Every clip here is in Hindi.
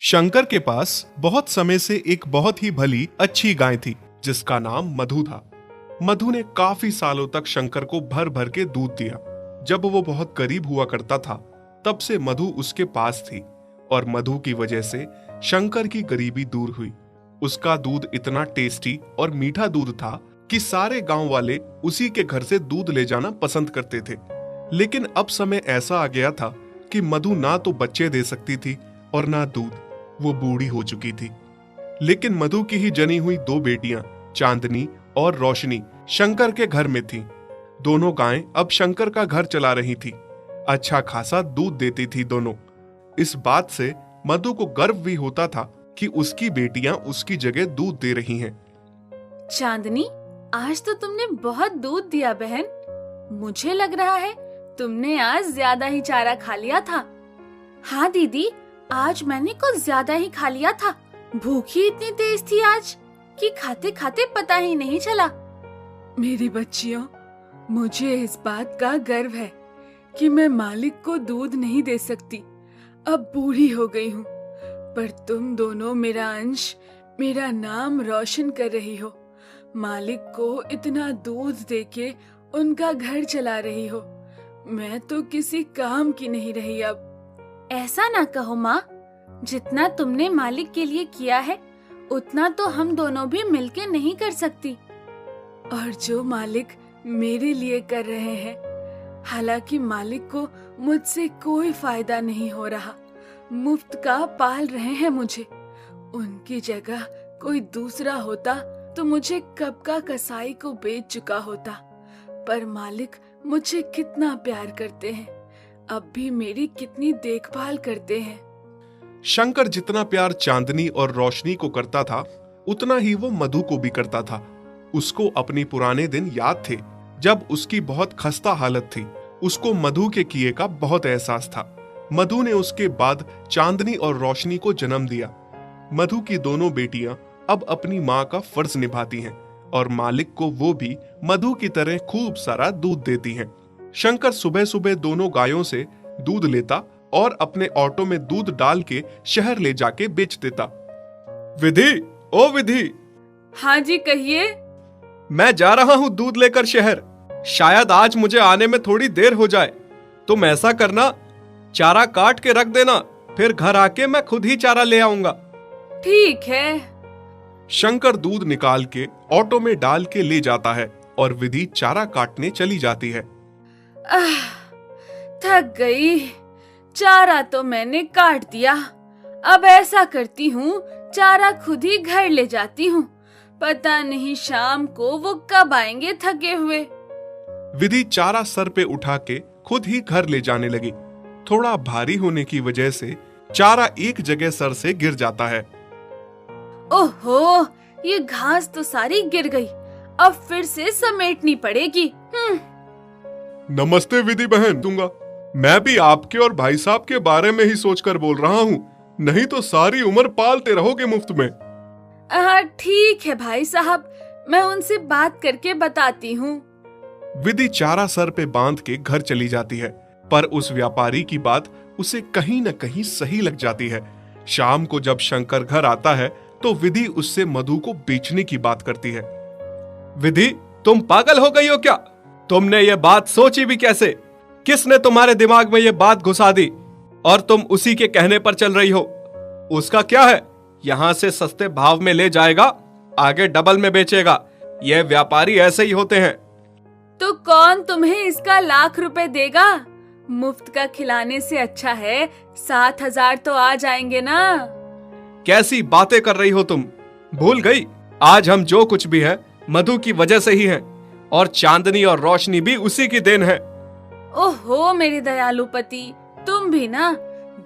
शंकर के पास बहुत समय से एक बहुत ही भली अच्छी गाय थी जिसका नाम मधु था। मधु ने काफी सालों तक शंकर को भर भर के दूध दिया। जब वो बहुत गरीब हुआ करता था तब से मधु उसके पास थी और मधु की वजह से शंकर की गरीबी दूर हुई। उसका दूध इतना टेस्टी और मीठा दूध था कि सारे गांव वाले उसी के घर से दूध ले जाना पसंद करते थे। लेकिन अब समय ऐसा आ गया था कि मधु ना तो बच्चे दे सकती थी और ना दूध। वो बूढ़ी हो चुकी थी। लेकिन मधु की ही जनी हुई दो बेटियां चांदनी और रोशनी शंकर के घर में थीं। दोनों गायें अब शंकर का घर चला रही थी। अच्छा खासा दूध देती थी दोनों। इस बात से मधु को गर्व भी होता था कि उसकी बेटियां उसकी जगह दूध दे रही हैं। चांदनी, आज तो तुमने बहुत दूध दिया बहन। मुझे लग रहा है तुमने आज ज्यादा ही चारा खा लिया था। हाँ दीदी, आज मैंने कुछ ज्यादा ही खा लिया था। भूख ही इतनी तेज थी आज कि खाते खाते पता ही नहीं चला। मेरी बच्चियों, मुझे इस बात का गर्व है कि मैं मालिक को दूध नहीं दे सकती। अब बूढ़ी हो गई हूँ, पर तुम दोनों मेरा अंश, मेरा नाम रोशन कर रही हो। मालिक को इतना दूध देके उनका घर चला रही हो। मैं तो किसी काम की नहीं रही अब। ऐसा ना कहो माँ, जितना तुमने मालिक के लिए किया है उतना तो हम दोनों भी मिलके नहीं कर सकती। और जो मालिक मेरे लिए कर रहे हैं, हालांकि मालिक को मुझसे कोई फायदा नहीं हो रहा, मुफ्त का पाल रहे हैं मुझे। उनकी जगह कोई दूसरा होता तो मुझे कब का कसाई को बेच चुका होता। पर मालिक मुझे कितना प्यार करते हैं, अब भी मेरी कितनी देखभाल करते हैं। शंकर जितना प्यार चांदनी और रोशनी को करता था उतना ही वो मधु को भी करता था। उसको अपने पुराने दिन याद थे जब उसकी बहुत खस्ता हालत थी। उसको मधु के किए का बहुत एहसास था। मधु ने उसके बाद चांदनी और रोशनी को जन्म दिया। मधु की दोनों बेटियां अब अपनी माँ का फर्ज निभाती हैं और मालिक को वो भी मधु की तरह खूब सारा दूध देती हैं। शंकर सुबह सुबह दोनों गायों से दूध लेता और अपने ऑटो में दूध डाल के शहर ले जाके बेच देता। विधि, ओ विधि। हाँ जी, कहिए। मैं जा रहा हूँ दूध लेकर शहर। शायद आज मुझे आने में थोड़ी देर हो जाए। तुम ऐसा करना, चारा काट के रख देना, फिर घर आके मैं खुद ही चारा ले आऊंगा। ठीक है। शंकर दूध निकाल के ऑटो में डाल के ले जाता है और विधि चारा काटने चली जाती है। थक गई। चारा तो मैंने काट दिया। अब ऐसा करती हूँ, चारा खुद ही घर ले जाती हूँ। पता नहीं शाम को वो कब आएंगे थके हुए। विधि चारा सर पे उठा के खुद ही घर ले जाने लगी। थोड़ा भारी होने की वजह से चारा एक जगह सर से गिर जाता है। ओहो, ये घास तो सारी गिर गई। अब फिर से समेटनी पड़ेगी। नमस्ते विधि बहन। दूंगा, मैं भी आपके और भाई साहब के बारे में ही सोचकर बोल रहा हूँ, नहीं तो सारी उम्र पालते रहोगे मुफ्त में। ठीक है भाई साहब, मैं उनसे बात करके बताती हूँ। विधि चारा सर पे बांध के घर चली जाती है, पर उस व्यापारी की बात उसे कहीं न कहीं सही लग जाती है। शाम को जब शंकर घर आता है तो विधि उससे मधु को बेचने की बात करती है। विधि, तुम पागल हो गई हो क्या? तुमने ये बात सोची भी कैसे? किसने तुम्हारे दिमाग में ये बात घुसा दी और तुम उसी के कहने पर चल रही हो? उसका क्या है, यहाँ से सस्ते भाव में ले जाएगा, आगे डबल में बेचेगा। ये व्यापारी ऐसे ही होते हैं। तो कौन तुम्हें इसका लाख रुपए देगा? मुफ्त का खिलाने से अच्छा है 7,000 तो आ जाएंगे ना। कैसी बातें कर रही हो तुम? भूल गई, आज हम जो कुछ भी है मधु की वजह से ही है, और चांदनी और रोशनी भी उसी की देन है। ओहो मेरे दयालु पति, तुम भी ना,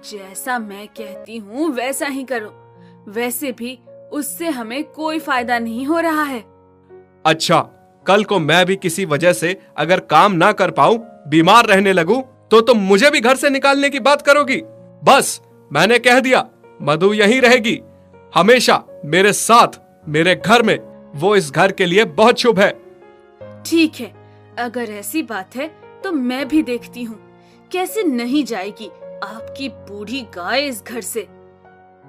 जैसा मैं कहती हूँ वैसा ही करो। वैसे भी उससे हमें कोई फायदा नहीं हो रहा है। अच्छा, कल को मैं भी किसी वजह से अगर काम ना कर पाऊं, बीमार रहने लगूं, तो तुम मुझे भी घर से निकालने की बात करोगी? बस, मैंने कह दिया, मधु यहीं रहेगी हमेशा मेरे साथ, मेरे घर में। वो इस घर के लिए बहुत शुभ है। ठीक है, अगर ऐसी बात है तो मैं भी देखती हूँ कैसे नहीं जाएगी आपकी बूढ़ी गाय इस घर से।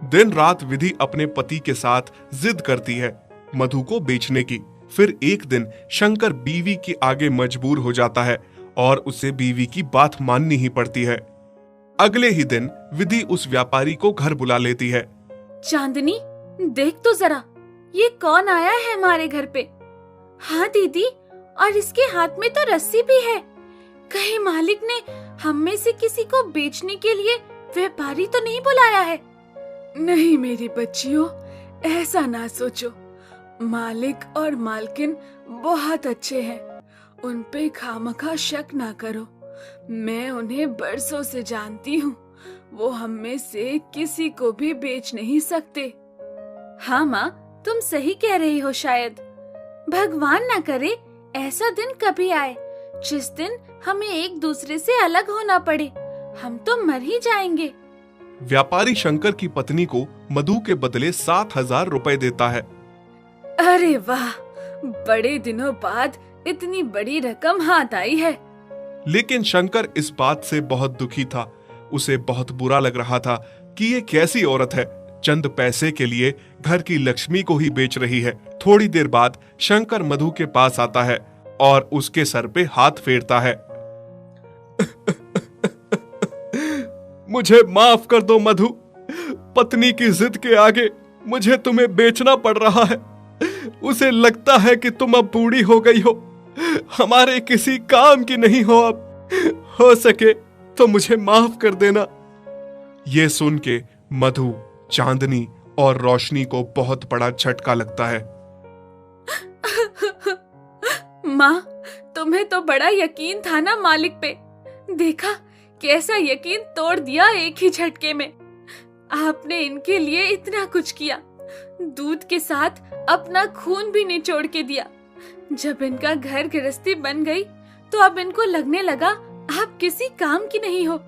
दिन रात विधि अपने पति के साथ जिद करती है मधु को बेचने की। फिर एक दिन शंकर बीवी के आगे मजबूर हो जाता है और उसे बीवी की बात माननी ही पड़ती है। अगले ही दिन विधि उस व्यापारी को घर बुला लेती है। चांदनी, देख तो जरा, ये कौन आया है हमारे घर पे? हाँ दीदी, और इसके हाथ में तो रस्सी भी है। कहीं मालिक ने हम में से किसी को बेचने के लिए व्यापारी तो नहीं बुलाया है? नहीं मेरी बच्चियों, ऐसा ना सोचो। मालिक और मालकिन बहुत अच्छे हैं, उन पे खामखा शक ना करो। मैं उन्हें बरसों से जानती हूँ, वो हम में से किसी को भी बेच नहीं सकते। हाँ माँ, तुम सही कह रही हो। शायद भगवान ना करे ऐसा दिन कभी आए जिस दिन हमें एक दूसरे से अलग होना पड़े। हम तो मर ही जाएंगे। व्यापारी शंकर की पत्नी को मधु के बदले 7,000 रुपए देता है। अरे वाह, बड़े दिनों बाद इतनी बड़ी रकम हाथ आई है। लेकिन शंकर इस बात से बहुत दुखी था। उसे बहुत बुरा लग रहा था कि ये कैसी औरत है, चंद पैसे के लिए घर की लक्ष्मी को ही बेच रही है। थोड़ी देर बाद शंकर मधु के पास आता है और उसके सर पे हाथ फेरता है। मुझे माफ कर दो मधु, पत्नी की जिद के आगे मुझे तुम्हें बेचना पड़ रहा है। उसे लगता है कि तुम अब बूढ़ी हो गई हो, हमारे किसी काम की नहीं हो अब। हो सके तो मुझे माफ कर देना। ये सुन के मधु, चांदनी और रोशनी को बहुत बड़ा झटका लगता है। माँ, तुम्हें तो बड़ा यकीन था ना मालिक पे। देखा कैसा यकीन तोड़ दिया एक ही झटके में। आपने इनके लिए इतना कुछ किया, दूध के साथ अपना खून भी निचोड़ के दिया। जब इनका घर गृहस्थी बन गई तो अब इनको लगने लगा आप किसी काम की नहीं हो।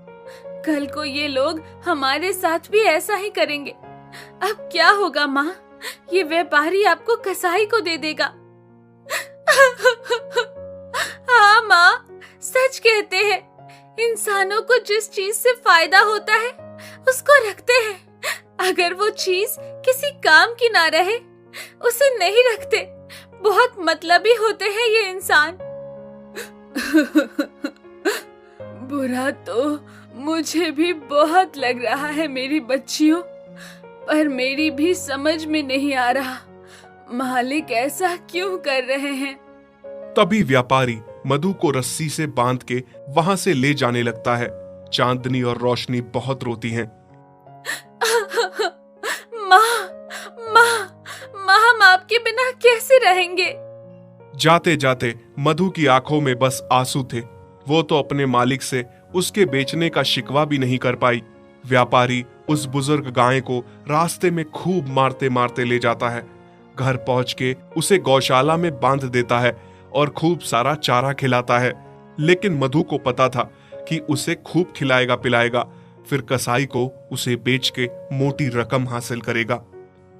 कल को ये लोग हमारे साथ भी ऐसा ही करेंगे। अब क्या होगा माँ? ये व्यापारी आपको कसाई को दे देगा। हाँ माँ, सच कहते हैं, इंसानों को जिस चीज से फायदा होता है उसको रखते हैं। अगर वो चीज किसी काम की ना रहे उसे नहीं रखते। बहुत मतलबी होते हैं ये इंसान। बुरा तो मुझे भी बहुत लग रहा है मेरी बच्चियों, पर मेरी भी समझ में नहीं आ रहा मालिक ऐसा क्यों कर रहे हैं। तभी व्यापारी मधु को रस्सी से बांध के वहां से ले जाने लगता है। चांदनी और रोशनी बहुत रोती हैं। माँ, हम आपके बिना कैसे रहेंगे? जाते जाते मधु की आंखों में बस आंसू थे। वो तो अपने मालिक से उसके बेचने का शिकवा भी नहीं कर पाई। व्यापारी उस बुजुर्ग गाय को रास्ते में खूब मारते मारते ले जाता है। घर पहुंच के उसे गौशाला में बांध देता है और खूब सारा चारा खिलाता है। लेकिन मधु को पता था कि उसे खूब खिलाएगा पिलाएगा, फिर कसाई को उसे बेच के मोटी रकम हासिल करेगा।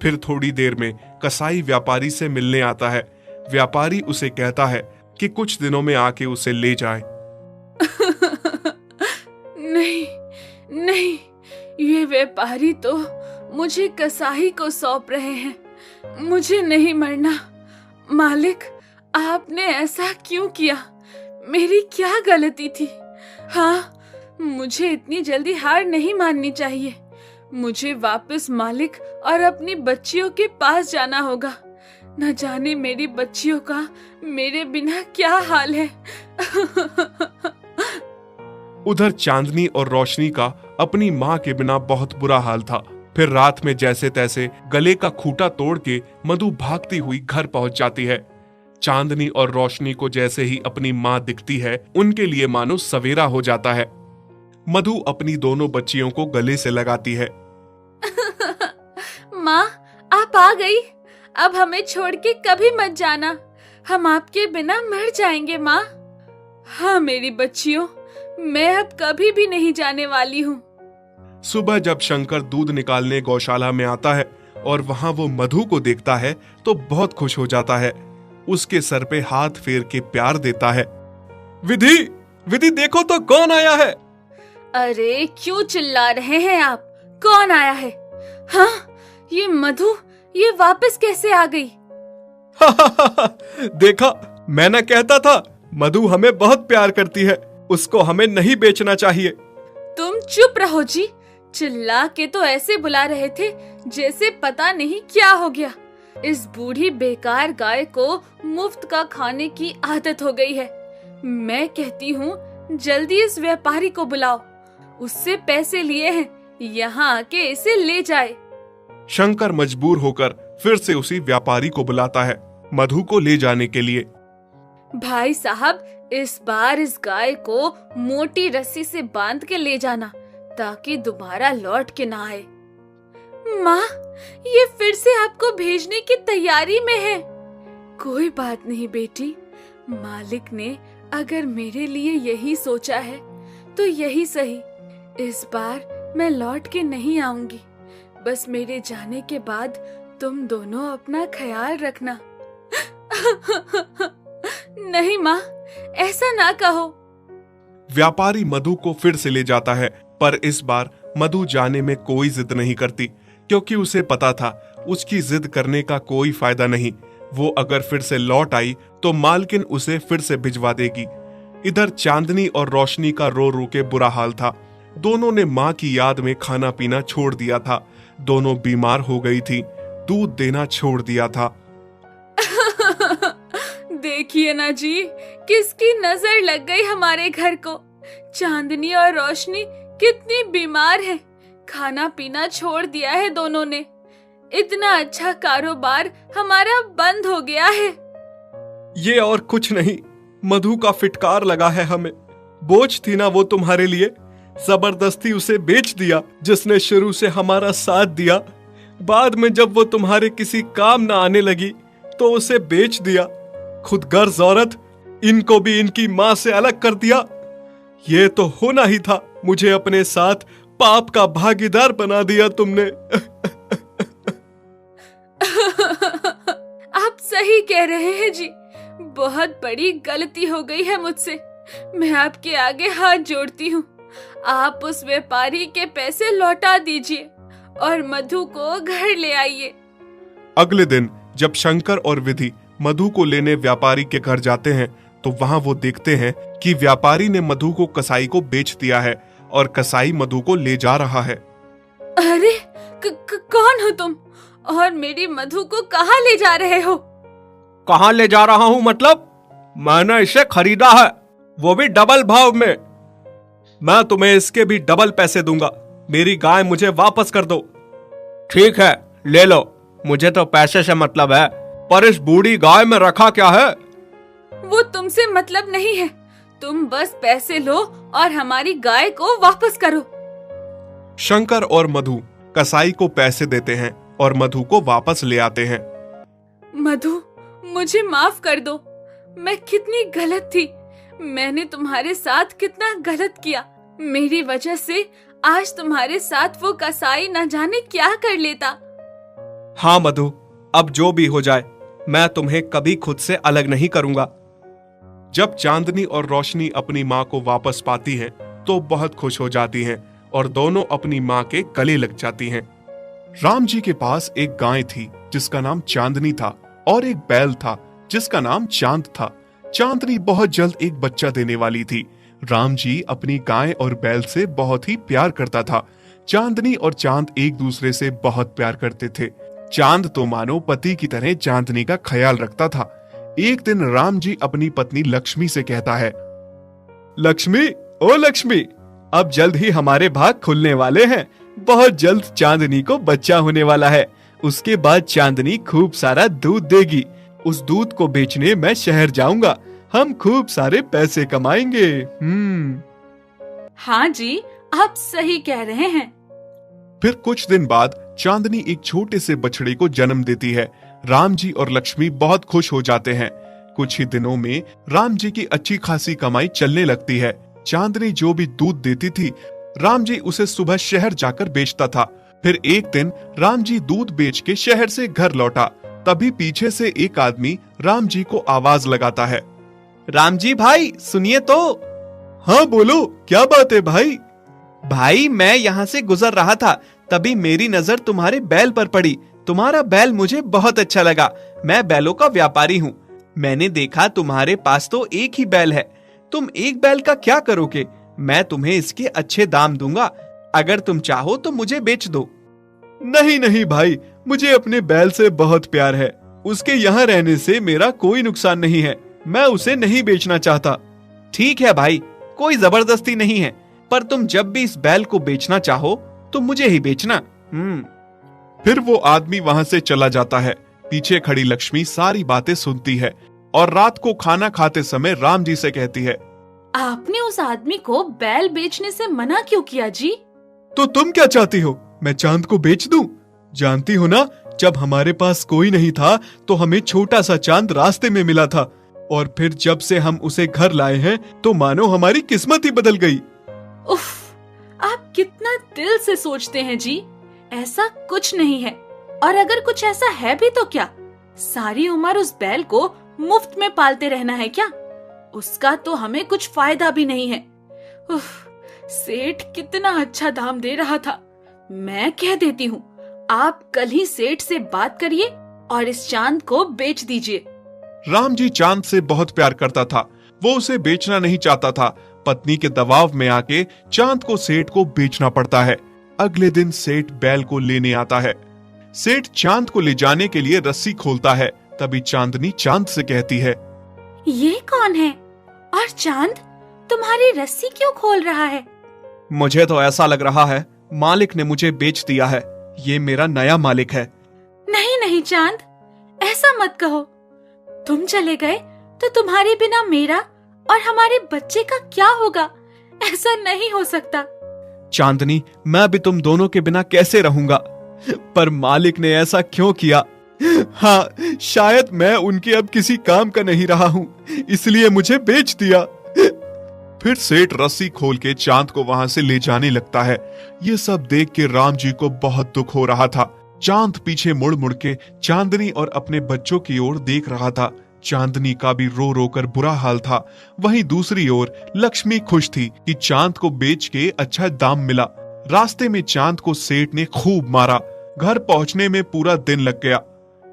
फिर थोड़ी देर में कसाई व्यापारी से मिलने आता है। व्यापारी उसे कहता है कि कुछ दिनों में आके उसे ले जाए। नहीं नहीं, ये व्यापारी तो मुझे कसाई को सौंप रहे हैं। मुझे नहीं मरना। मालिक, आपने ऐसा क्यों किया? मेरी क्या गलती थी? हाँ, मुझे इतनी जल्दी हार नहीं माननी चाहिए। मुझे वापस मालिक और अपनी बच्चियों के पास जाना होगा। न जाने मेरी बच्चियों का मेरे बिना क्या हाल है। उधर चांदनी और रोशनी का अपनी माँ के बिना बहुत बुरा हाल था। फिर रात में जैसे तैसे गले का खूंटा तोड़ के मधु भागती हुई घर पहुंच जाती है। चांदनी और रोशनी को जैसे ही अपनी माँ दिखती है, उनके लिए मानो सवेरा हो जाता है। मधु अपनी दोनों बच्चियों को गले से लगाती है। माँ, आप आ गई। अब हमें छोड़ के कभी मत जाना, हम आपके बिना मर जाएंगे माँ। हाँ मेरी बच्चियों, मैं अब कभी भी नहीं जाने वाली हूँ। सुबह जब शंकर दूध निकालने गौशाला में आता है और वहां वो मधु को देखता है तो बहुत खुश हो जाता है। उसके सर पे हाथ फेर के प्यार देता है। विधि, विधि देखो तो कौन आया है। अरे क्यों चिल्ला रहे हैं आप? कौन आया है? हाँ, ये मधु ये वापस कैसे आ गई? देखा, मैं ना कहता था, मधु हमें बहुत प्यार करती है, उसको हमें नहीं बेचना चाहिए। तुम चुप रहो जी। चिल्ला के तो ऐसे बुला रहे थे जैसे पता नहीं क्या हो गया। इस बूढ़ी बेकार गाय को मुफ्त का खाने की आदत हो गई है। मैं कहती हूँ जल्दी इस व्यापारी को बुलाओ, उससे पैसे लिए हैं, यहाँ आके इसे ले जाए। शंकर मजबूर होकर फिर से उसी व्यापारी को बुलाता है मधु को ले जाने के लिए। भाई साहब, इस बार इस गाय को मोटी रस्सी से बांध के ले जाना ताकि दोबारा लौट के ना आए। माँ, ये फिर से आपको भेजने की तैयारी में है। कोई बात नहीं बेटी, मालिक ने अगर मेरे लिए यही सोचा है तो यही सही। इस बार मैं लौट के नहीं आऊंगी। बस मेरे जाने के बाद तुम दोनों अपना ख्याल रखना। नहीं माँ, ऐसा ना कहो। व्यापारी मधु को फिर से ले जाता है, पर इस बार मधु जाने में कोई जिद नहीं करती, क्योंकि उसे पता था उसकी जिद करने का कोई फायदा नहीं। वो अगर फिर से लौट आई तो मालकिन उसे फिर से भिजवा देगी। इधर चांदनी और रोशनी का रो रो के बुरा हाल था। दोनों ने माँ की याद में खाना पीना छोड़ दिया था। दोनों बीमार हो गई थी, दूध देना छोड़ दिया था। देखिए ना जी, किसकी नजर लग गई हमारे घर को। चांदनी और रोशनी कितनी बीमार है, खाना पीना छोड़ दिया है दोनों ने। इतना अच्छा कारोबार हमारा बंद हो गया है। ये और कुछ नहीं, मधु का फिटकार लगा है हमें। बोझ थी ना वो तुम्हारे लिए, जबरदस्ती उसे बेच दिया। जिसने शुरू से हमारा साथ दिया, बाद में जब वो तुम्हारे किसी काम ना आने लगी तो उसे बेच दिया। खुद गर्ज औरत, इनको भी इनकी माँ से अलग कर दिया। ये तो होना ही था, मुझे अपने साथ पाप का भागीदार बना दिया तुमने। आप सही कह रहे हैं जी, बहुत बड़ी गलती हो गई है मुझसे। मैं आपके आगे हाथ जोड़ती हूँ। आप उस व्यापारी के पैसे लौटा दीजिए और मधु को घर ले आइए। अगले दिन जब शंकर और विधि मधु को लेने व्यापारी के घर जाते हैं तो वहां वो देखते हैं कि व्यापारी ने मधु को कसाई को बेच दिया है और कसाई मधु को ले जा रहा है। अरे कौन हो तुम और मेरी मधु को कहाँ ले जा रहे हो? कहाँ ले जा रहा हूँ मतलब? मैंने इसे खरीदा है, वो भी डबल भाव में। मैं तुम्हें इसके भी डबल पैसे दूंगा। मेरी गाय मुझे वापस कर दो। ठीक है, ले लो, मुझे तो पैसे से मतलब है, पर इस बूढ़ी गाय में रखा क्या है? वो तुमसे मतलब नहीं है। तुम बस पैसे लो और हमारी गाय को वापस करो। शंकर और मधु कसाई को पैसे देते हैं और मधु को वापस ले आते हैं। मधु, मुझे माफ कर दो। मैं कितनी गलत थी। मैंने तुम्हारे साथ कितना गलत किया। मेरी वजह से आज तुम्हारे साथ वो कसाई न जाने क्या कर लेता। हाँ मधु, अब जो भी हो जाए, मैं तुम्हें कभी खुद से अलग नहीं करूंगा। जब चांदनी और रोशनी अपनी माँ को वापस पाती हैं, तो बहुत खुश हो जाती हैं और दोनों अपनी माँ के गले लग जाती हैं। राम जी के पास एक गाय थी जिसका नाम चांदनी था और एक बैल था जिसका नाम चांद था। चांदनी बहुत जल्द एक बच्चा देने वाली थी। राम जी अपनी गाय और बैल से बहुत ही प्यार करता था। चांदनी और चांद एक दूसरे से बहुत प्यार करते थे। चांद तो मानो पति की तरह चांदनी का ख्याल रखता था। एक दिन राम जी अपनी पत्नी लक्ष्मी से कहता है, लक्ष्मी, ओ लक्ष्मी, अब जल्द ही हमारे भाग खुलने वाले हैं। बहुत जल्द चांदनी को बच्चा होने वाला है। उसके बाद चांदनी खूब सारा दूध देगी। उस दूध को बेचने मैं शहर जाऊंगा। हम खूब सारे पैसे कमाएंगे। हाँ जी, आप सही कह रहे हैं। फिर कुछ दिन बाद चांदनी एक छोटे से बछड़े को जन्म देती है। राम जी और लक्ष्मी बहुत खुश हो जाते हैं। कुछ ही दिनों में राम जी की अच्छी खासी कमाई चलने लगती है। चांदनी जो भी दूध देती थी, राम जी उसे सुबह शहर जाकर बेचता था। फिर एक दिन राम जी दूध बेच के शहर से घर लौटा। तभी पीछे से एक आदमी राम जी को आवाज लगाता है, राम जी भाई सुनिए तो। हाँ बोलो, क्या बात है भाई? भाई, मैं यहाँ से गुजर रहा था तभी मेरी नजर तुम्हारे बैल पर पड़ी। तुम्हारा बैल मुझे बहुत अच्छा लगा। मैं बैलों का व्यापारी हूँ। मैंने देखा तुम्हारे पास तो एक ही बैल है। तुम एक बैल का क्या करोगे? मैं तुम्हें इसके अच्छे दाम दूंगा। अगर तुम चाहो तो मुझे बेच दो। नहीं नहीं भाई, मुझे अपने बैल से बहुत प्यार है। उसके यहाँ रहने से मेरा कोई नुकसान नहीं है। मैं उसे नहीं बेचना चाहता। ठीक है भाई, कोई जबरदस्ती नहीं है, पर तुम जब भी इस बैल को बेचना चाहो तो मुझे ही बेचना। फिर वो आदमी वहां से चला जाता है। पीछे खड़ी लक्ष्मी सारी बातें सुनती है और रात को खाना खाते समय राम जी से कहती है, आपने उस आदमी को बैल बेचने से मना क्यों किया जी? तो तुम क्या चाहती हो, मैं चांद को बेच दूं? जानती हो ना, जब हमारे पास कोई नहीं था तो हमें छोटा सा चांद रास्ते में मिला था, और फिर जब से हम उसे घर लाए हैं तो मानो हमारी किस्मत ही बदल गई। उफ, आप कितना दिल से सोचते हैं जी। ऐसा कुछ नहीं है, और अगर कुछ ऐसा है भी तो क्या? सारी उम्र उस बैल को मुफ्त में पालते रहना है क्या? उसका तो हमें कुछ फायदा भी नहीं है। उफ, सेठ कितना अच्छा दाम दे रहा था। मैं कह देती हूँ, आप कल ही सेठ से बात करिए और इस चांद को बेच दीजिए। राम जी चांद से बहुत प्यार करता था। वो उसे बेचना नहीं चाहता था। पत्नी के दबाव में आके चांद को सेठ को बेचना पड़ता है। अगले दिन सेठ बैल को लेने आता है। सेठ चांद को ले जाने के लिए रस्सी खोलता है। तभी चांदनी चांद से कहती है, ये कौन है? और चांद तुम्हारी रस्सी क्यों खोल रहा है? मुझे तो ऐसा लग रहा है मालिक ने मुझे बेच दिया है। ये मेरा नया मालिक है। नहीं नहीं चांद, ऐसा मत कहो। तुम चले गए तो तुम्हारे बिना मेरा और हमारे बच्चे का क्या होगा? ऐसा नहीं हो सकता। चांदनी, मैं भी तुम दोनों के बिना कैसे रहूंगा? पर मालिक ने ऐसा क्यों किया? हाँ, शायद मैं उनके अब किसी काम का नहीं रहा हूँ, इसलिए मुझे बेच दिया। फिर सेठ रस्सी खोल के चांद को वहां से ले जाने लगता है। ये सब देख के राम जी को बहुत दुख हो रहा था। चांद पीछे मुड़ मुड़ के चांदनी और अपने बच्चों की ओर देख रहा था। चांदनी का भी रो रो कर बुरा हाल था। वहीं दूसरी ओर लक्ष्मी खुश थी कि चांद को बेच के अच्छा दाम मिला। रास्ते में चांद को सेठ ने खूब मारा। घर पहुंचने में पूरा दिन लग गया।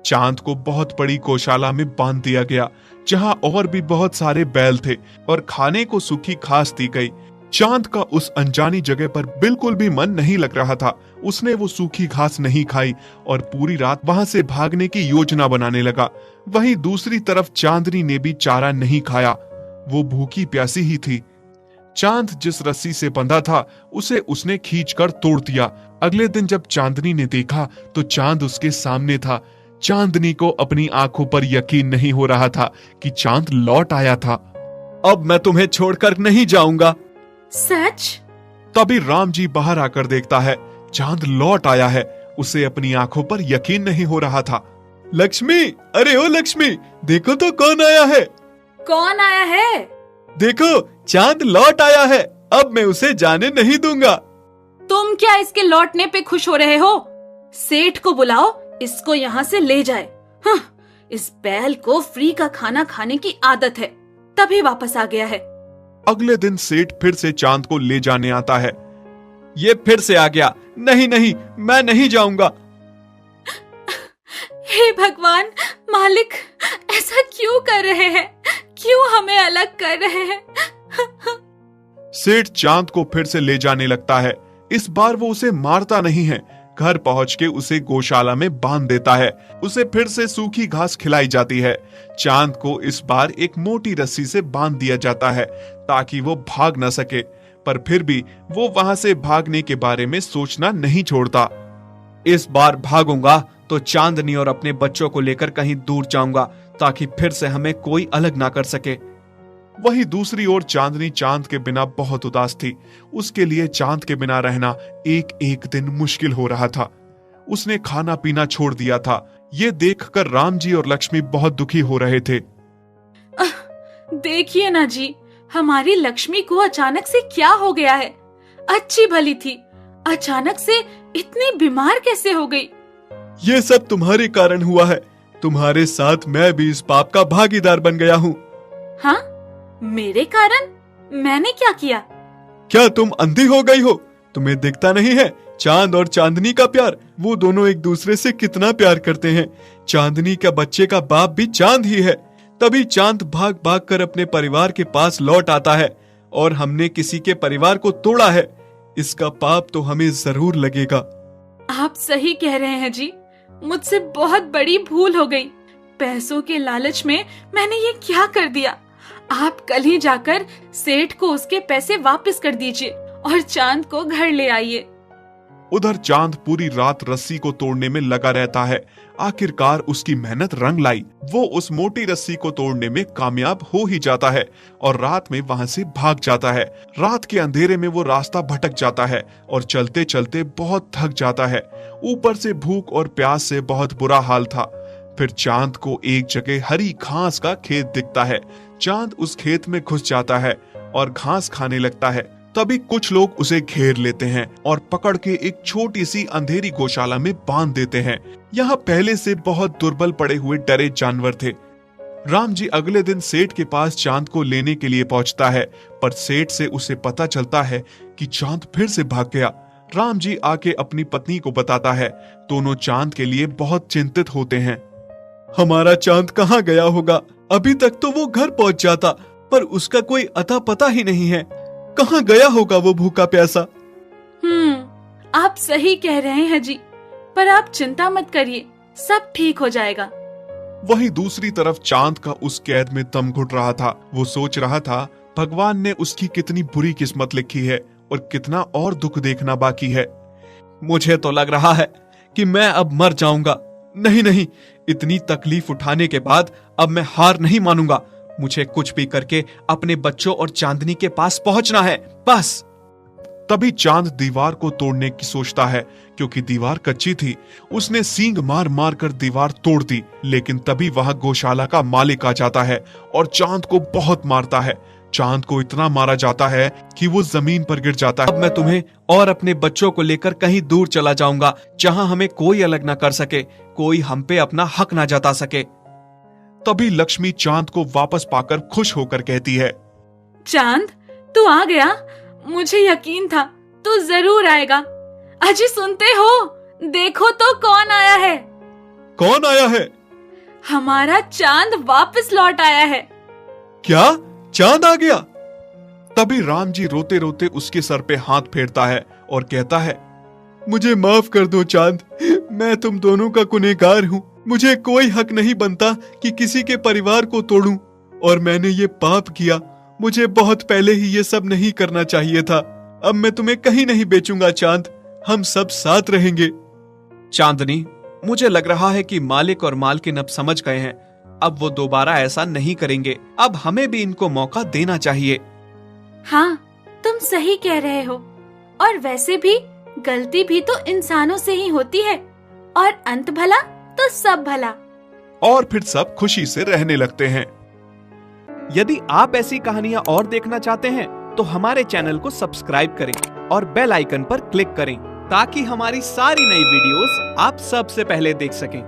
चांद को बहुत बड़ी गौशाला में बांध दिया गया, जहां और भी बहुत सारे बैल थे और खाने को सूखी घास दी गई। चांद का उस अनजानी जगह पर बिल्कुल भी मन नहीं लग रहा था। उसने वो सूखी घास नहीं खाई और पूरी रात वहां से भागने की योजना बनाने लगा। वहीं दूसरी तरफ चांदनी ने भी चारा नहीं खाया। वो भूखी प्यासी ही थी। चांद जिस रस्सी से बंधा था उसे उसने खींचकर तोड़ दिया। अगले दिन जब चांदनी ने देखा तो चांद उसके सामने था। चांदनी को अपनी आंखों पर यकीन नहीं हो रहा था कि चांद लौट आया था। अब मैं तुम्हें छोड़कर नहीं जाऊंगा। सच? तभी राम जी बाहर आकर देखता है चांद लौट आया है। उसे अपनी आंखों पर यकीन नहीं हो रहा था। लक्ष्मी, अरे ओ लक्ष्मी, देखो तो कौन आया है। कौन आया है? देखो, चांद लौट आया है। अब मैं उसे जाने नहीं दूंगा। तुम क्या इसके लौटने पे खुश हो रहे हो? सेठ को बुलाओ, इसको यहाँ से ले जाए। हाँ, इस बैल को फ्री का खाना खाने की आदत है, तभी वापस आ गया है। अगले दिन सेठ फिर से चांद को ले जाने आता है। ये फिर से आ गया। नहीं नहीं, मैं नहीं जाऊंगा। हे भगवान, मालिक ऐसा क्यों कर रहे हैं? क्यों हमें अलग कर रहे हैं? सेठ चांद को फिर से ले जाने लगता है। इस बार वो उसे मारता नहीं है। घर पहुंच के उसे गौशाला में बांध देता है। उसे फिर से सूखी घास खिलाई जाती है। चांद को इस बार एक मोटी रस्सी से बांध दिया जाता है ताकि वो भाग न सके, पर फिर भी वो वहां से भागने के बारे में सोचना नहीं छोड़ता। इस बार भागूंगा तो चांदनी और अपने बच्चों को लेकर कहीं दूर जाऊंगा ताकि फिर से हमें कोई अलग ना कर सके। वहीं दूसरी ओर चांदनी चांद के बिना बहुत उदास थी। उसके लिए चांद के बिना रहना एक एक दिन मुश्किल हो रहा था। उसने खाना पीना छोड़ दिया था। ये देखकर राम जी और लक्ष्मी बहुत दुखी हो रहे थे। देखिए ना जी, हमारी लक्ष्मी को अचानक से क्या हो गया है? अच्छी भली थी, अचानक से इतनी बीमार कैसे हो गई? ये सब तुम्हारे कारण हुआ है। तुम्हारे साथ मैं भी इस पाप का भागीदार बन गया हूँ। हाँ, मेरे कारण? मैंने क्या किया? क्या तुम अंधी हो गई हो? तुम्हें दिखता नहीं है चांद और चांदनी का प्यार? वो दोनों एक दूसरे से कितना प्यार करते हैं। चांदनी का बच्चे का बाप भी चांद ही है। तभी चांद भाग भाग कर अपने परिवार के पास लौट आता है और हमने किसी के परिवार को तोड़ा है, इसका पाप तो हमें जरूर लगेगा। आप सही कह रहे हैं जी, मुझसे बहुत बड़ी भूल हो गई। पैसों के लालच में मैंने ये क्या कर दिया। आप कल ही जाकर सेठ को उसके पैसे वापस कर दीजिए और चांद को घर ले आइए। उधर चांद पूरी रात रस्सी को तोड़ने में लगा रहता है। आखिरकार उसकी मेहनत रंग लाई। वो उस मोटी रस्सी को तोड़ने में कामयाब हो ही जाता है और रात में वहां से भाग जाता है। रात के अंधेरे में वो रास्ता भटक जाता है और चलते चलते बहुत थक जाता है। ऊपर से भूख और प्यास से बहुत बुरा हाल था। फिर चांद को एक जगह हरी घास का खेत दिखता है। चांद उस खेत में घुस जाता है और घास खाने लगता है। तभी कुछ लोग उसे घेर लेते हैं और पकड़ के एक छोटी सी अंधेरी गौशाला में बांध देते हैं। यहाँ पहले से बहुत दुर्बल पड़े हुए डरे जानवर थे। राम जी अगले दिन सेठ के पास चांद को लेने के लिए पहुंचता है, पर सेठ से उसे पता चलता है कि चांद फिर से भाग गया। राम जी आके अपनी पत्नी को बताता है। दोनों चांद के लिए बहुत चिंतित होते हैं। हमारा चांद कहाँ गया होगा? अभी तक तो वो घर पहुंच जाता, पर उसका कोई अता पता ही नहीं है। कहाँ गया होगा वो भूखा प्यासा? आप सही कह रहे हैं जी, पर आप चिंता मत करिए, सब ठीक हो जाएगा। वहीं दूसरी तरफ चांद का उस कैद में दम घुट रहा था। वो सोच रहा था भगवान ने उसकी कितनी बुरी किस्मत लिखी है और कितना और दुख देखना बाकी है। मुझे तो लग रहा है कि मैं अब मर जाऊंगा। नहीं नहीं, इतनी तकलीफ उठाने के बाद अब मैं हार नहीं मानूंगा। मुझे कुछ भी करके अपने बच्चों और चांदनी के पास पहुंचना है, बस। तभी चांद दीवार को तोड़ने की सोचता है, क्योंकि दीवार कच्ची थी। उसने सींग मार मार कर दीवार तोड़ दी, लेकिन तभी वहां गौशाला का मालिक आ जाता है और चांद को बहुत मारता है। चांद को इतना मारा जाता है कि वो जमीन पर गिर जाता है। अब मैं तुम्हें और अपने बच्चों को लेकर कहीं दूर चला जाऊंगा, जहां हमें कोई अलग ना कर सके, कोई हम पे अपना हक ना जता सके। तभी लक्ष्मी चांद को वापस पाकर खुश होकर कहती है, चांद, तू आ गया। मुझे यकीन था तू जरूर आएगा। अजी सुनते हो? देखो तो कौन आया है। कौन आया है? हमारा चांद वापस लौट आया है। क्या? चांद आ गया? तभी राम जी रोते रोते उसके सर पे हाथ फेरता है और कहता है, मुझे माफ कर दो चांद, मैं तुम दोनों का गुनहगार हूँ। मुझे कोई हक नहीं बनता कि किसी के परिवार को तोड़ूं, और मैंने ये पाप किया। मुझे बहुत पहले ही ये सब नहीं करना चाहिए था। अब मैं तुम्हें कहीं नहीं बेचूंगा चांद, हम सब साथ रहेंगे। चांदनी, मुझे लग रहा है कि मालिक और मालकिन अब समझ गए हैं। अब वो दोबारा ऐसा नहीं करेंगे। अब हमें भी इनको मौका देना चाहिए। हाँ, तुम सही कह रहे हो। और वैसे भी गलती भी तो इंसानों से ही होती है, और अंत भला तो सब भला। और फिर सब खुशी से रहने लगते हैं। यदि आप ऐसी कहानियां और देखना चाहते हैं तो हमारे चैनल को सब्सक्राइब करें और बेल आइकन पर क्लिक करें, ताकि हमारी सारी नई वीडियोस आप सबसे पहले देख सकें।